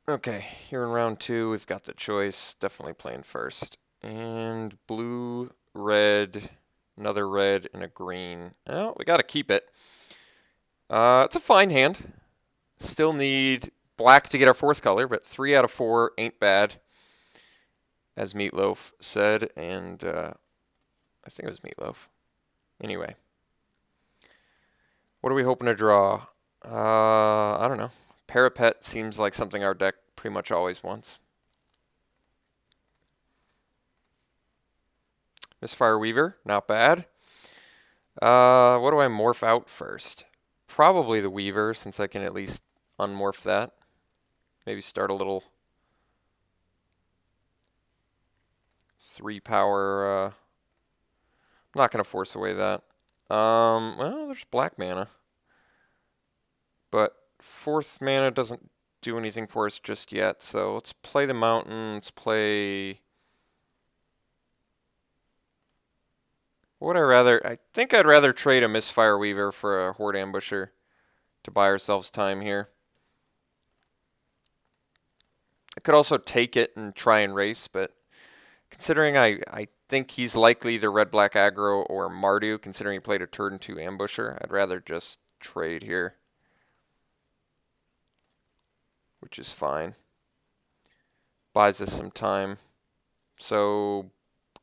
Okay, here in round 2, we've got the choice. Definitely playing first. And blue, red, another red, and a green. Oh, we got to keep it. It's a fine hand. Still need black to get our 4th color, but 3 out of 4 ain't bad, as Meatloaf said. And I think it was Meatloaf. Anyway, what are we hoping to draw? I don't know. Parapet seems like something our deck pretty much always wants. Misfire Weaver, not bad. What do I morph out first? Probably the Weaver, since I can at least unmorph that. Maybe start a little 3-power. I'm not going to force away that. Well, there's black mana. But 4th mana doesn't do anything for us just yet, so let's play the mountain. Let's play... What would I rather? I think I'd rather trade a Misfire Weaver for a Horde Ambusher to buy ourselves time here. I could also take it and try and race, but considering I think he's likely either red-black aggro or Mardu, considering he played a turn 2 ambusher, I'd rather just trade here, which is fine. Buys us some time. So,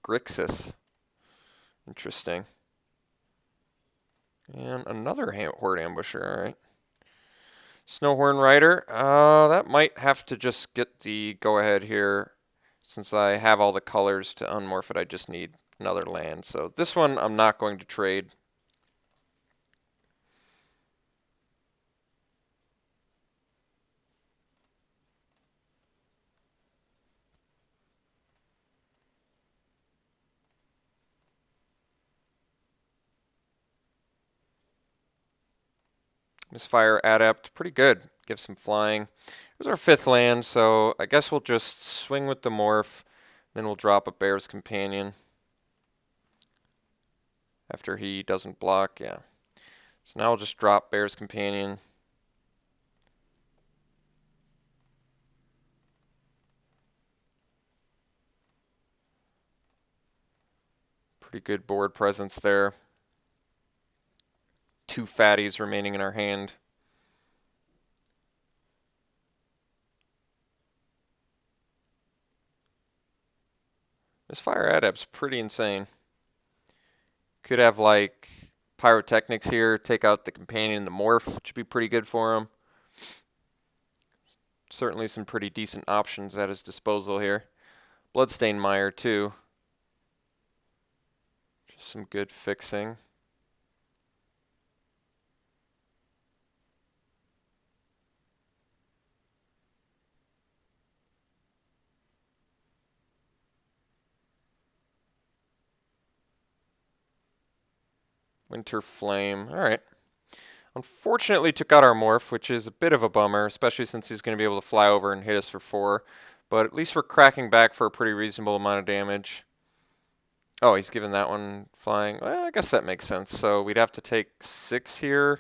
Grixis. Interesting. And another Horde Ambusher, alright. Snowhorn Rider. That might have to just get the go-ahead here. Since I have all the colors to unmorph it, I just need another land. So this one I'm not going to trade. Misfire Adept, pretty good. Give some flying. There's our 5th land, so I guess we'll just swing with the morph. Then we'll drop a Bear's Companion. After he doesn't block, yeah. So now we'll just drop Bear's Companion. Pretty good board presence there. 2 fatties remaining in our hand. Misfire Adept's pretty insane. Could have like Pyrotechnics here, take out the Companion and the Morph, which would be pretty good for him. Certainly some pretty decent options at his disposal here. Bloodstain Mire too. Just some good fixing. Winter Flame. All right. Unfortunately took out our Morph, which is a bit of a bummer, especially since he's going to be able to fly over and hit us for 4. But at least we're cracking back for a pretty reasonable amount of damage. Oh, he's given that one flying. Well, I guess that makes sense. So we'd have to take 6 here,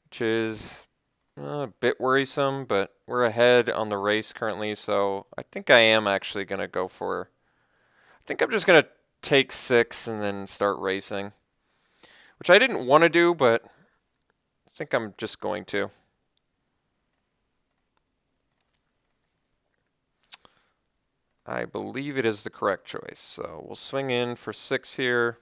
which is a bit worrisome, but we're ahead on the race currently, so I think I am actually going to go for... I think I'm just going to take 6 and then start racing, which I didn't want to do, but I think I'm just going to. I believe it is the correct choice, so we'll swing in for 6 here.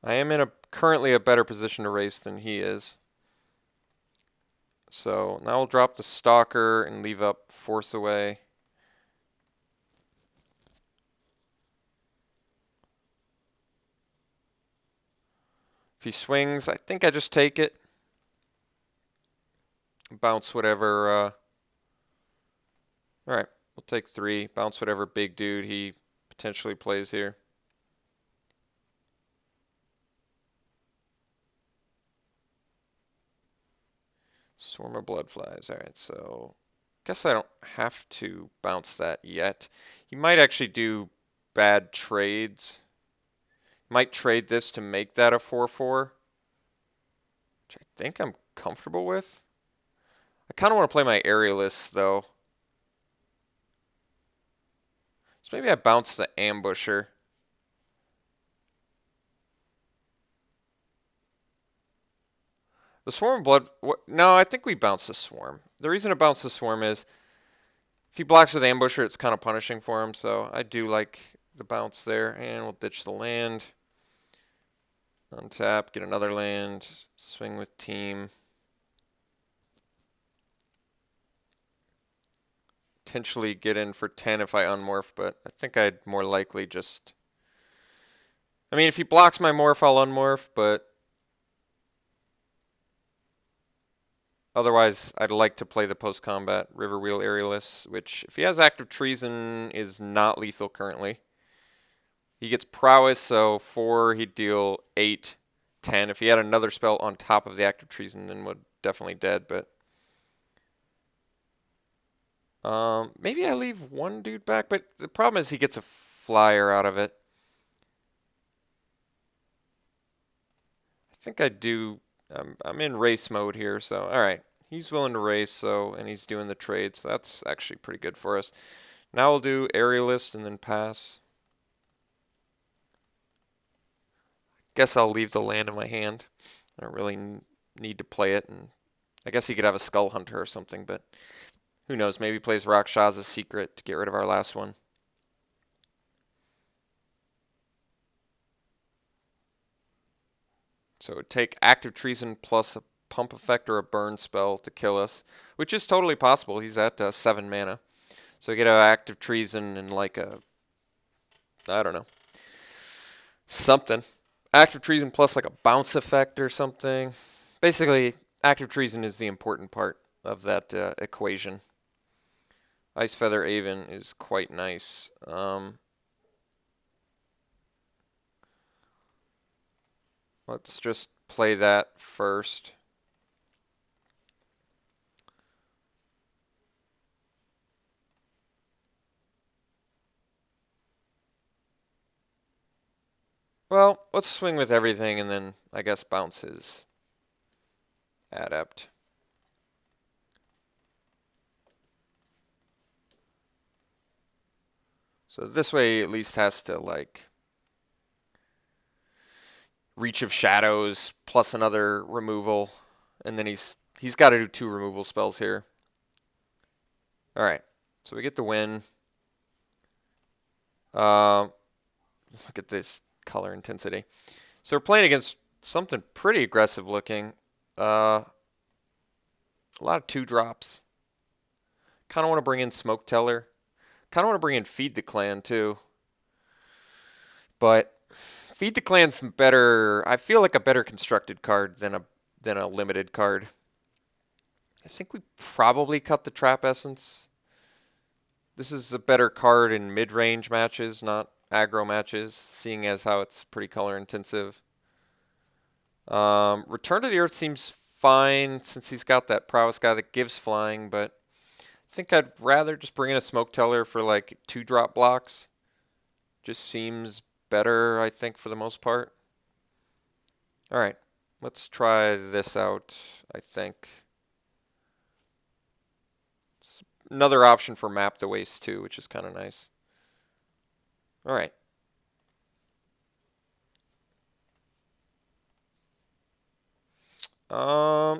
I am in currently a better position to race than he is. So now we'll drop the Stalker and leave up Force Away. If he swings, I think I just take it. Bounce whatever. Alright, we'll take 3. Bounce whatever big dude he potentially plays here. Swarm of Bloodflies. Alright, so guess I don't have to bounce that yet. He might actually do bad trades. Might trade this to make that a 4/4. Which I think I'm comfortable with. I kind of want to play my aerialist, though. So maybe I bounce the ambusher. The Swarm of Blood... No, I think we bounce the Swarm. The reason to bounce the Swarm is if he blocks with ambusher, it's kind of punishing for him. So I do like the bounce there. And we'll ditch the land. Untap, get another land. Swing with team. Potentially get in for 10 if I unmorph, but I think I'd more likely just... I mean, if he blocks my morph, I'll unmorph, but... Otherwise, I'd like to play the post-combat River Wheel Aerialist, which, if he has Active Treason, is not lethal currently. He gets Prowess, so 4, he'd deal 8, 10. If he had another spell on top of the Active Treason, then would definitely dead, but... maybe I leave one dude back, but the problem is he gets a flyer out of it. I think I do... I'm in race mode here, so alright. He's willing to race, so and he's doing the trade, so that's actually pretty good for us. Now we'll do aerialist and then pass. Guess I'll leave the land in my hand. I don't really need to play it, and I guess he could have a Skull Hunter or something, but who knows? Maybe he plays Rakshas's Secret to get rid of our last one. So it would take Active Treason plus a Pump Effect or a Burn spell to kill us, which is totally possible. He's at 7 mana. So we get an Active Treason and like a, I don't know, something. Active Treason plus like a Bounce Effect or something. Basically, Active Treason is the important part of that equation. Ice Feather Aven is quite nice. Let's just play that first. Well, let's swing with everything and then I guess bounce his Adept. So this way he at least has to like Reach of Shadows plus another removal, and then he's got to do 2 removal spells here. All right, so we get the win. Look at this color intensity. So we're playing against something pretty aggressive looking. A lot of 2-drops. Kind of want to bring in Smoke Teller. Kind of want to bring in Feed the Clan too. But Feed the Clan's better. I feel like a better constructed card than a limited card. I think we probably cut the Trap Essence. This is a better card in mid-range matches, not aggro matches, seeing as how it's pretty color intensive. Return to the Earth seems fine since he's got that prowess guy that gives flying, but I think I'd rather just bring in a Smoke Teller for like 2-drop blocks. Just seems better, I think, for the most part. All right, let's try this out, I think. It's another option for Map the Waste too, which is kind of nice. All right.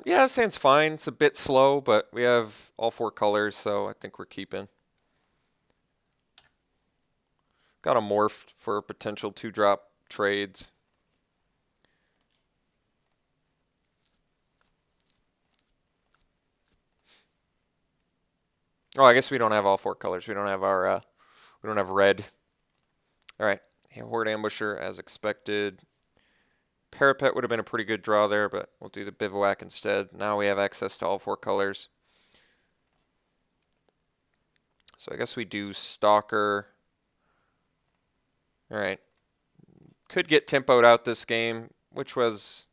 Yeah, this hand's fine. It's a bit slow, but we have all 4 colors, so I think we're keeping. Got a morph for potential 2-drop trades. Oh, I guess we don't have all 4 colors. We don't have our we don't have red. All right, Horde Ambusher as expected. Parapet would have been a pretty good draw there, but we'll do the Bivouac instead. Now we have access to all 4 colors. So I guess we do Stalker. All right. Could get tempoed out this game, which was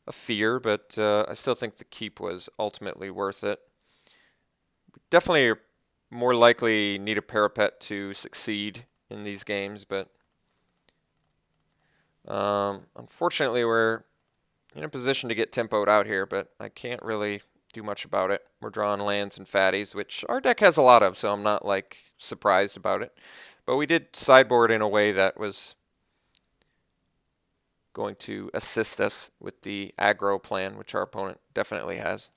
a fear, but I still think the keep was ultimately worth it. Definitely more likely need a Parapet to succeed in these games, but unfortunately we're in a position to get tempoed out here, but I can't really do much about it. We're drawing lands and fatties, which our deck has a lot of, so I'm not like surprised about it. But we did sideboard in a way that was going to assist us with the aggro plan, which our opponent definitely has.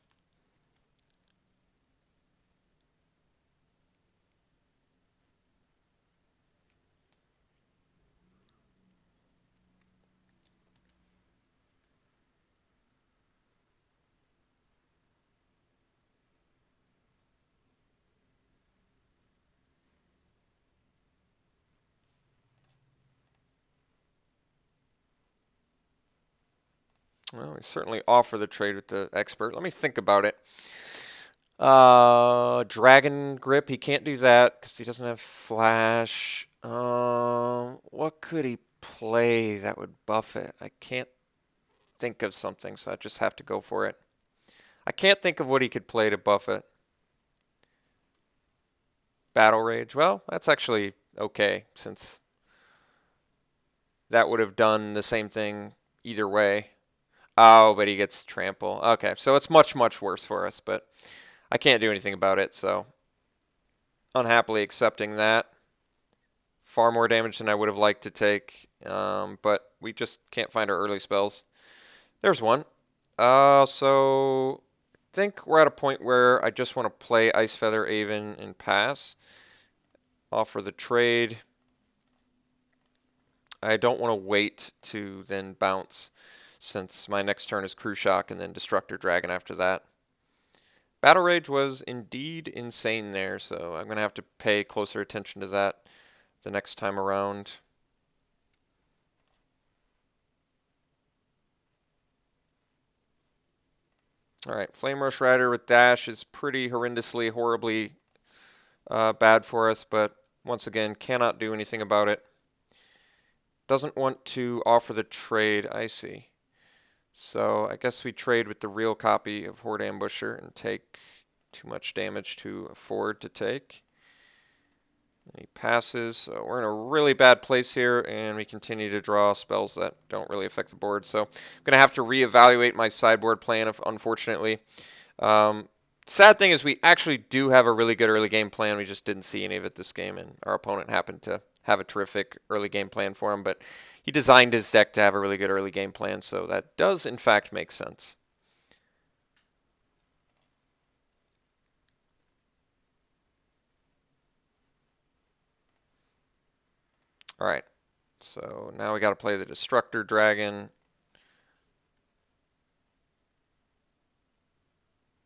Well, we certainly offer the trade with the expert. Let me think about it. Dragon Grip, he can't do that because he doesn't have Flash. What could he play that would buff it? I can't think of something, so I just have to go for it. I can't think of what he could play to buff it. Battle Rage. Well, that's actually okay, since that would have done the same thing either way. Oh, but he gets Trample. Okay, so it's much, much worse for us, but I can't do anything about it, so unhappily accepting that. Far more damage than I would have liked to take, but we just can't find our early spells. There's one. So I think we're at a point where I just want to play Ice Feather Aven and pass. Offer the trade. I don't want to wait to then bounce, since my next turn is Crew Shock and then Destructor Dragon after that. Battle Rage was indeed insane there, so I'm going to have to pay closer attention to that the next time around. Alright, Flame Rush Rider with Dash is pretty horrendously, horribly bad for us, but once again, cannot do anything about it. Doesn't want to offer the trade, I see. So I guess we trade with the real copy of Horde Ambusher and take too much damage to afford to take. And he passes, so we're in a really bad place here, and we continue to draw spells that don't really affect the board. So I'm going to have to reevaluate my sideboard plan, unfortunately. Sad thing is we actually do have a really good early game plan. We just didn't see any of it this game, and our opponent happened to have a terrific early game plan for him, but he designed his deck to have a really good early game plan, so that does in fact make sense. Alright, so now we got to play the Destructor Dragon.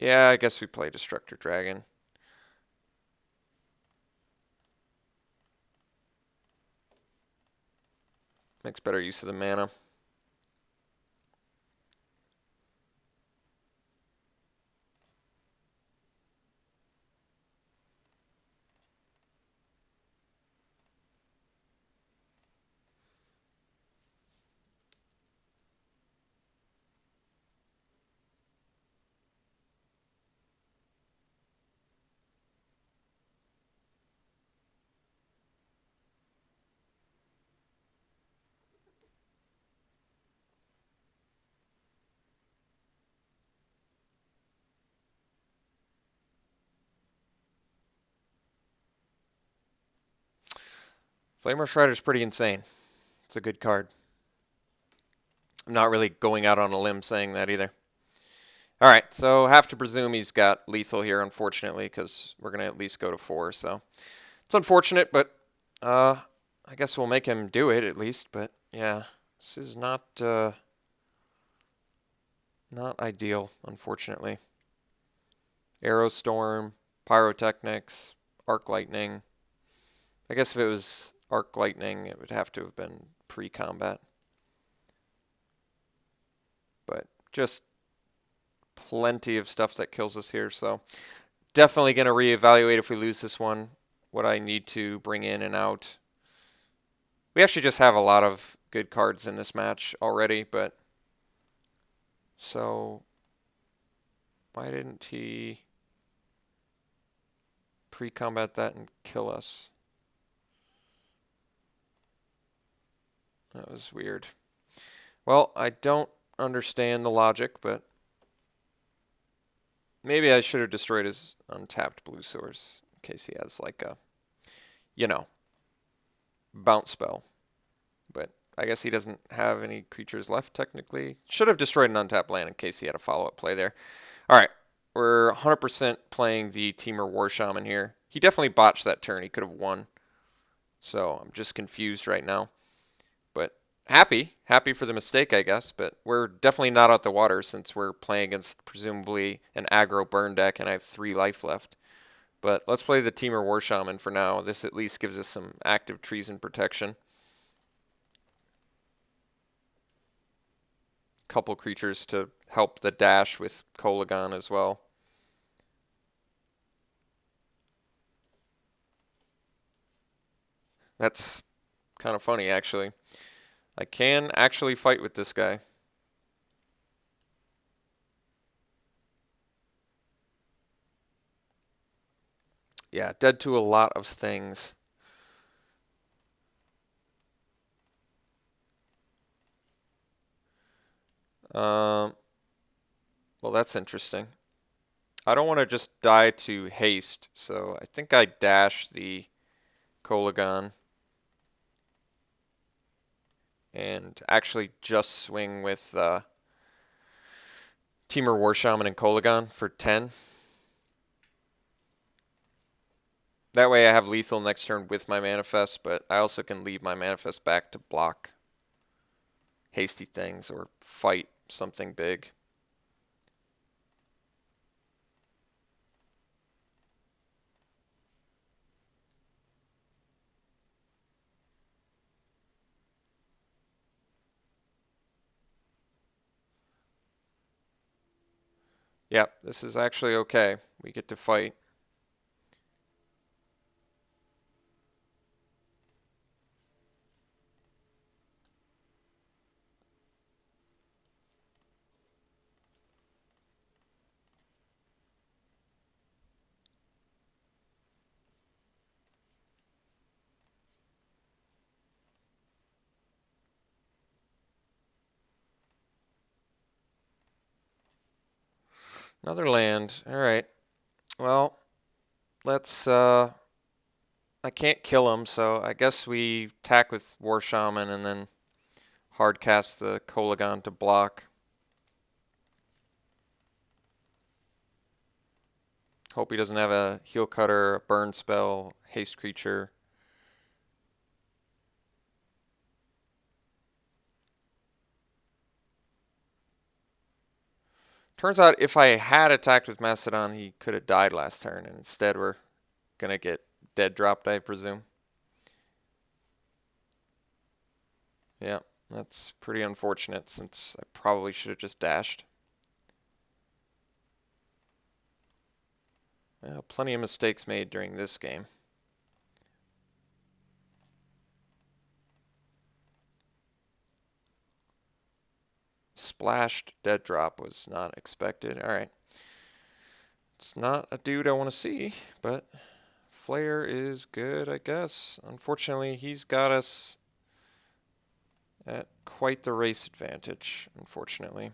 Yeah, I guess we play Destructor Dragon. Makes better use of the mana. Flamer Shredder's pretty insane. It's a good card. I'm not really going out on a limb saying that either. Alright, so have to presume he's got lethal here, unfortunately, because we're going to at least go to 4, so it's unfortunate, but I guess we'll make him do it at least, but yeah, this is not ideal, unfortunately. Arrow Storm, Pyrotechnics, Arc Lightning. I guess if it was Arc Lightning, it would have to have been pre-combat. But just plenty of stuff that kills us here, so definitely going to reevaluate if we lose this one, what I need to bring in and out. We actually just have a lot of good cards in this match already, but so why didn't he pre-combat that and kill us? That was weird. Well, I don't understand the logic, but maybe I should have destroyed his untapped blue source in case he has like a, you know, bounce spell. But I guess he doesn't have any creatures left technically. Should have destroyed an untapped land in case he had a follow-up play there. All right, we're 100% playing the Temur War Shaman here. He definitely botched that turn. He could have won. So I'm just confused right now. But happy for the mistake, I guess. But we're definitely not out the water since we're playing against presumably an aggro burn deck and I have 3 life left. But let's play the Temur War Shaman for now. This at least gives us some active treason protection. Couple creatures to help the dash with Kolagon as well. That's kind of funny, actually. I can actually fight with this guy. Yeah, dead to a lot of things. Well, that's interesting. I don't want to just die to haste, so I think I dash the Kolagon and actually just swing with Temur War Shaman and Kolagon for 10. That way I have lethal next turn with my manifest, but I also can leave my manifest back to block hasty things or fight something big. Yep, this is actually okay. We get to fight. Another land. All right. Well, let's I can't kill him, so I guess we attack with War Shaman and then hard cast the Kolagon to block. Hope he doesn't have a heal cutter, a burn spell, haste creature. Turns out if I had attacked with Mastodon, he could have died last turn, and instead we're gonna get dead dropped, I presume. Yeah, that's pretty unfortunate since I probably should have just dashed. Plenty of mistakes made during this game. Splashed dead drop was not expected. All right. It's not a dude I want to see, but Flare is good, I guess. Unfortunately, he's got us at quite the race advantage, unfortunately.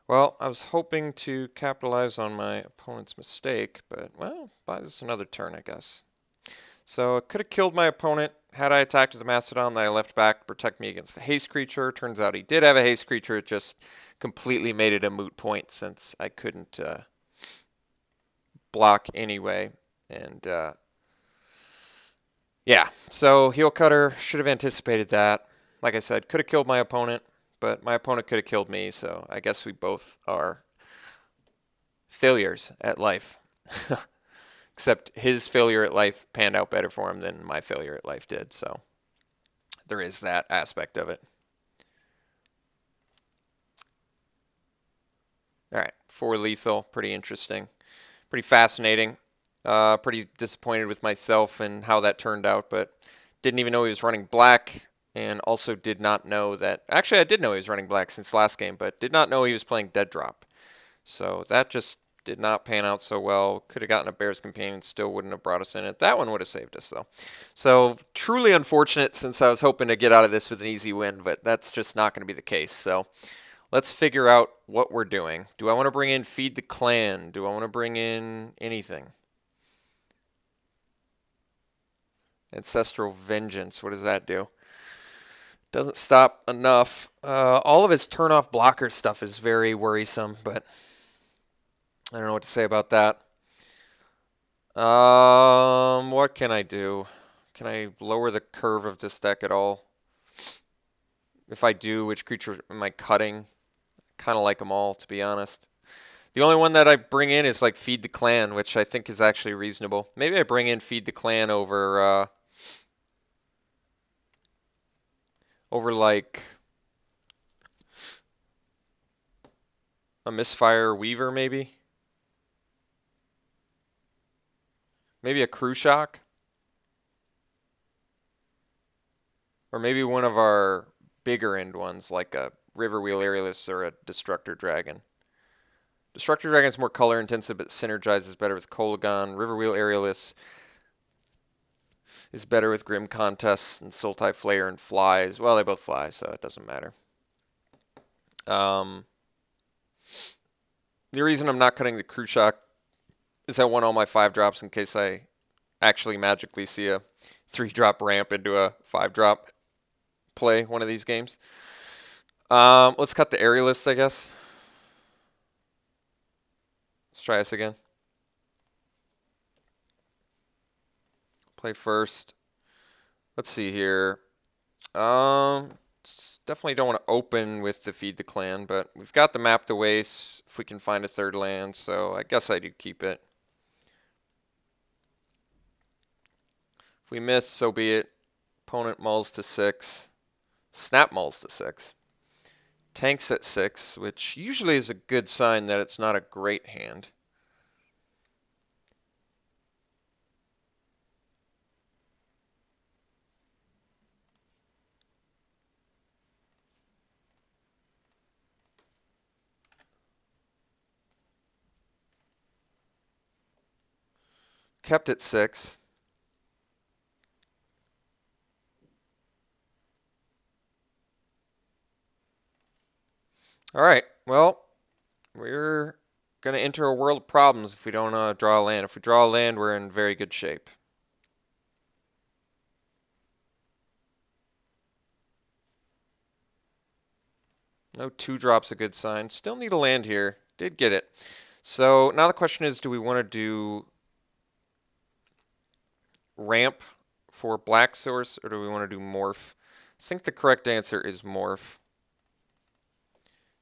Well, I was hoping to capitalize on my opponent's mistake, but, well, buys us another turn, I guess. So I could have killed my opponent had I attacked with the Mastodon that I left back to protect me against the haste creature. Turns out he did have a haste creature. It just completely made it a moot point since I couldn't block anyway. And yeah, so Heel Cutter should have anticipated that. Like I said, could have killed my opponent, but my opponent could have killed me, so I guess we both are failures at life. Except his failure at life panned out better for him than my failure at life did, so there is that aspect of it. All right, 4 lethal, pretty interesting, pretty fascinating. Pretty disappointed with myself and how that turned out, but didn't even know he was running black. and also did not know that. Actually, I did know he was running black since last game, but did not know he was playing Dead Drop. So that just did not pan out so well. Could have gotten a Bear's Companion, still wouldn't have brought us in it. That one would have saved us, though. So truly unfortunate, since I was hoping to get out of this with an easy win, but that's just not going to be the case. So let's figure out what we're doing. Do I want to bring in Feed the Clan? Do I want to bring in anything? Ancestral Vengeance, what does that do? Doesn't stop enough. All of his turn-off blocker stuff is very worrisome, but I don't know what to say about that. What can I do? Can I lower the curve of this deck at all? If I do, which creature am I cutting? Kind of like them all, to be honest. The only one that I bring in is like Feed the Clan, which I think is actually reasonable. Maybe I bring in Feed the Clan over like a Misfire Weaver, maybe. Maybe a Crew Shock. Or maybe one of our bigger end ones, like a Riverwheel Aerialist or a Destructor Dragon. Destructor Dragon is more color intensive, but synergizes better with Kolagon. Riverwheel Aerialist is better with Grim Contests and Sultai Flayer and Flies. Well, they both fly, so it doesn't matter. The reason I'm not cutting the Crew Shock is I want all my 5-drops in case I actually magically see a 3-drop ramp into a 5-drop play one of these games. Let's cut the Aerialist, I guess. Let's try this again. Play first. Let's see here. Definitely don't want to open with the Feed the Clan, but we've got the Map the Wastes if we can find a third land, so I guess I do keep it. If we miss, so be it. Opponent mulls to 6. Snap mulls to 6. Tanks at 6, which usually is a good sign that it's not a great hand. Kept at 6. All right, well, we're going to enter a world of problems if we don't draw a land. If we draw a land, we're in very good shape. No 2-drop's a good sign. Still need a land here. Did get it. So now the question is, do we want to do ramp for black source, or do we want to do morph? I think the correct answer is morph.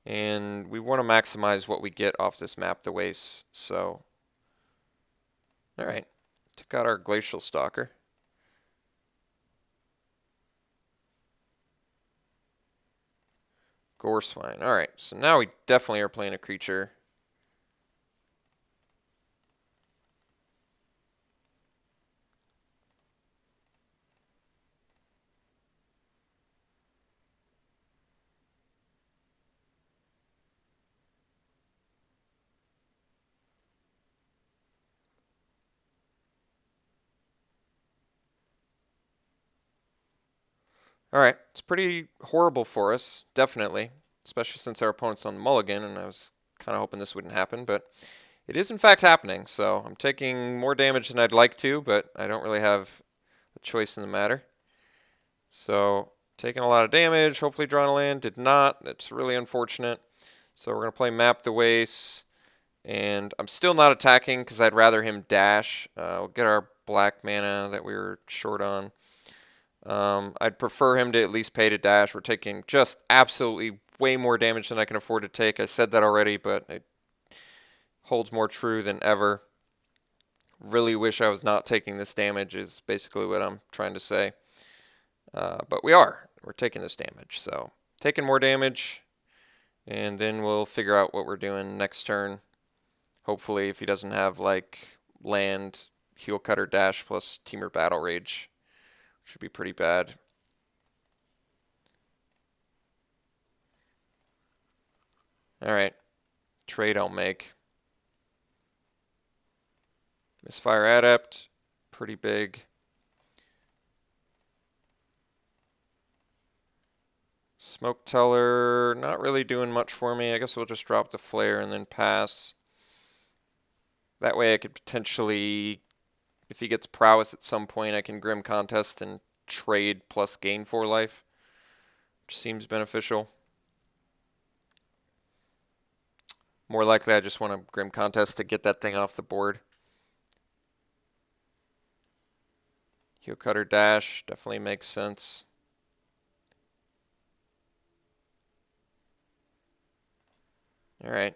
And we want to maximize what we get off this Map the Wastes. So, all right, took out our Glacial Stalker. Goreswine. All right, so now we definitely are playing a creature. All right, it's pretty horrible for us, definitely, especially since our opponent's on mulligan, and I was kind of hoping this wouldn't happen, but it is in fact happening, so I'm taking more damage than I'd like to, but I don't really have a choice in the matter. So, taking a lot of damage, hopefully drawing a land, did not. That's really unfortunate. So we're going to play Map the Wastes, and I'm still not attacking because I'd rather him dash. We'll get our black mana that we were short on. I'd prefer him to at least pay to dash. We're taking just absolutely way more damage than I can afford to take. I said that already, but it holds more true than ever. Really wish I was not taking this damage is basically what I'm trying to say. But we are. We're taking this damage. So taking more damage, and then we'll figure out what we're doing next turn. Hopefully, if he doesn't have like land, Heel Cutter Dash plus Teamer Battle Rage. Should be pretty bad. Alright, trade I'll make. Misfire Adept, pretty big. Smoke Teller, not really doing much for me. I guess we'll just drop the flare and then pass. That way I could potentially, if he gets prowess at some point, I can Grim Contest and trade plus gain 4 life, which seems beneficial. More likely I just want a Grim Contest to get that thing off the board. Heel Cutter Dash definitely makes sense. Alright.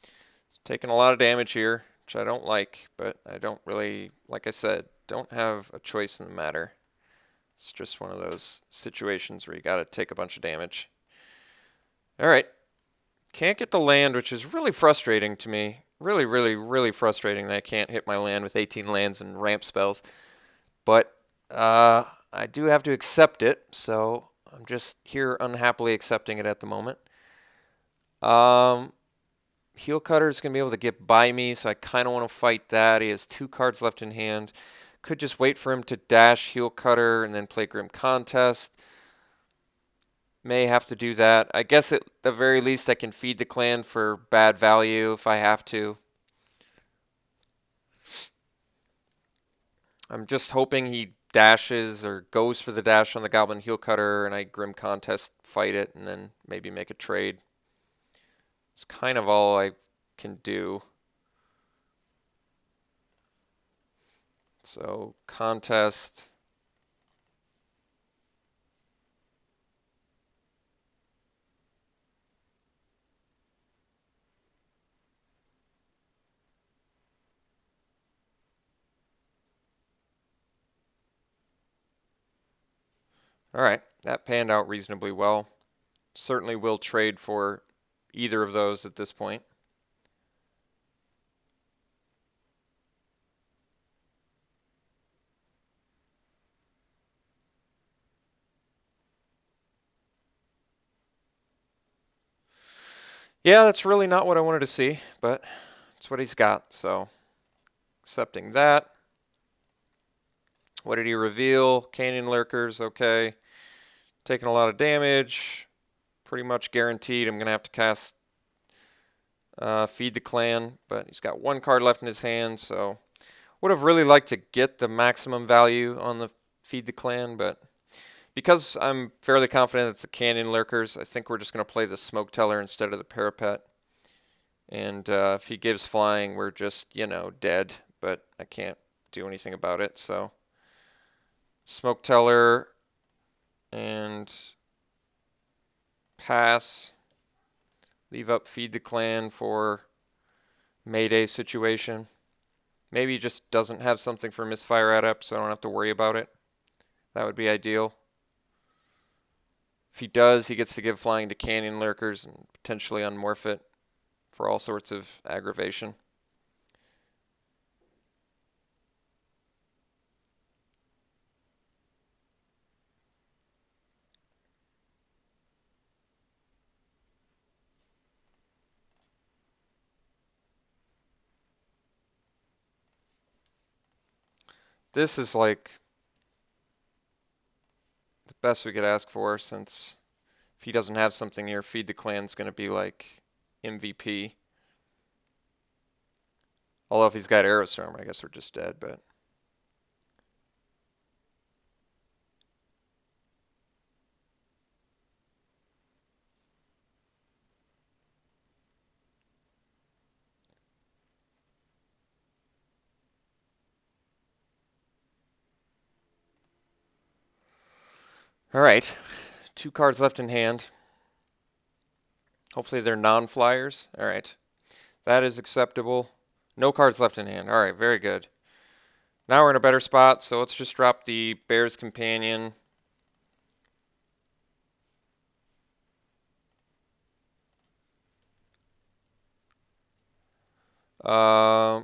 It's taking a lot of damage here, which I don't like, but I don't really, like I said, don't have a choice in the matter. It's just one of those situations where you gotta take a bunch of damage. Alright. Can't get the land, which is really frustrating to me. Really, really, really frustrating that I can't hit my land with 18 lands and ramp spells. But I do have to accept it, so I'm just here unhappily accepting it at the moment. Heel Cutter is going to be able to get by me, so I kind of want to fight that. He has 2 cards left in hand. Could just wait for him to dash Heel Cutter and then play Grim Contest. May have to do that. I guess at the very least I can feed the clan for bad value if I have to. I'm just hoping he dashes or goes for the dash on the Goblin Heel Cutter and I Grim Contest fight it and then maybe make a trade. It's kind of all I can do. So, contest. Alright, that panned out reasonably well. Certainly will trade for either of those at this point. Yeah, that's really not what I wanted to see, but it's what he's got, so accepting that. What did he reveal? Canyon Lurkers, okay. Taking a lot of damage. Pretty much guaranteed I'm going to have to cast Feed the Clan, but he's got 1 card left in his hand, so would have really liked to get the maximum value on the Feed the Clan, but because I'm fairly confident it's the Canyon Lurkers, I think we're just going to play the Smoke Teller instead of the Parapet. And if he gives flying, we're just, dead, but I can't do anything about it, so Smoke Teller and pass. Leave up Feed the Clan for Mayday situation. Maybe he just doesn't have something for Misfire Adept, so I don't have to worry about it. That would be ideal. If he does, he gets to give flying to Canyon Lurkers and potentially unmorph it for all sorts of aggravation. This is like the best we could ask for, since if he doesn't have something here, Feed the Clan's going to be like MVP. Although if he's got Aerostorm, I guess we're just dead, but alright. 2 cards left in hand. Hopefully they're non-flyers. Alright. That is acceptable. No cards left in hand. Alright, very good. Now we're in a better spot, so let's just drop the Bear's Companion. I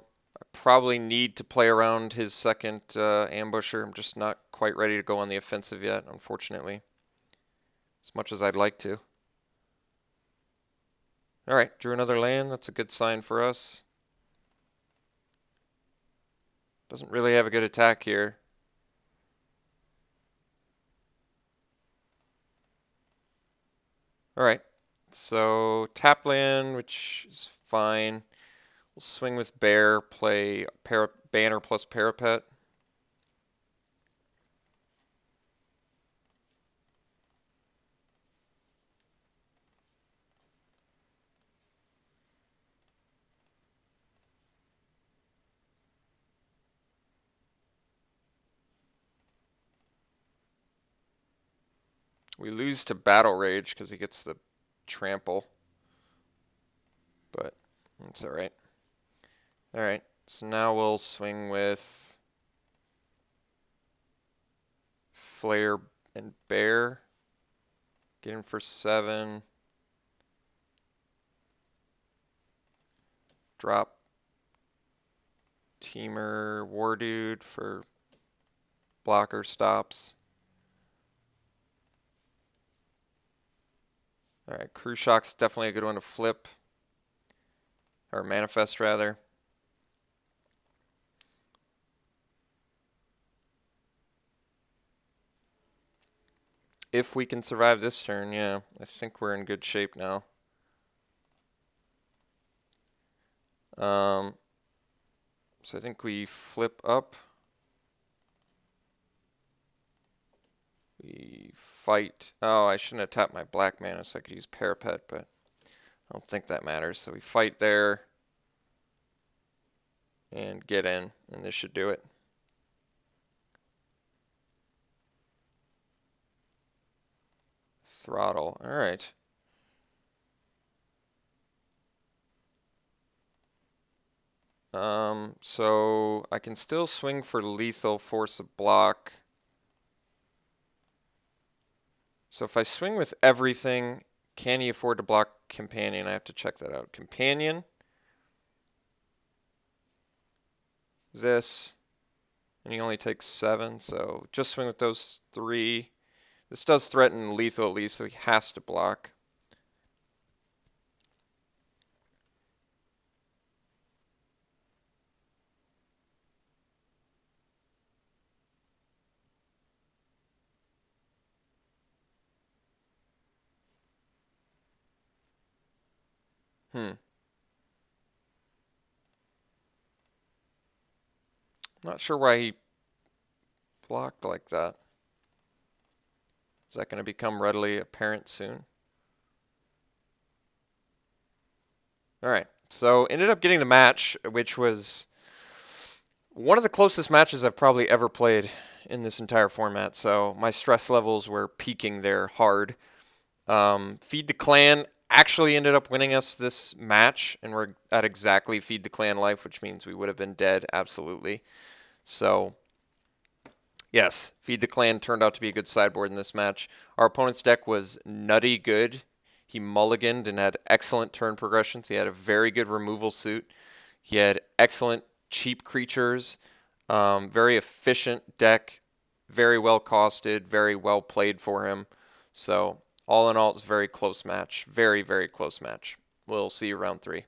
probably need to play around his second ambusher. I'm just not quite ready to go on the offensive yet, unfortunately. As much as I'd like to. Alright, drew another land. That's a good sign for us. Doesn't really have a good attack here. Alright, so tap land, which is fine. We'll swing with bear, play banner plus parapet. We lose to Battle Rage because he gets the trample. But that's alright. Alright, so now we'll swing with Flare and Bear. Get him for 7. Drop Teamer War Dude for blocker stops. Alright, Crew Shock's definitely a good one to flip. Or manifest, rather. If we can survive this turn, yeah, I think we're in good shape now. So I think we flip up. We fight. Oh, I shouldn't have tapped my black mana so I could use parapet, but I don't think that matters. So we fight there and get in, and this should do it. Throttle. All right. So I can still swing for lethal, force a block. So if I swing with everything, can he afford to block Companion? I have to check that out. Companion. This. And he only takes 7, so just swing with those 3. This does threaten lethal at least, so he has to block. Not sure why he blocked like that. Is that going to become readily apparent soon? Alright, so ended up getting the match, which was one of the closest matches I've probably ever played in this entire format, so my stress levels were peaking there hard. Feed the Clan actually ended up winning us this match, and we're at exactly Feed the Clan life, which means we would have been dead, absolutely. So, yes, Feed the Clan turned out to be a good sideboard in this match. Our opponent's deck was nutty good. He mulliganed and had excellent turn progressions. He had a very good removal suit. He had excellent cheap creatures, very efficient deck, very well costed, very well played for him. So all in all, it's a very close match. Very, very close match. We'll see you round 3.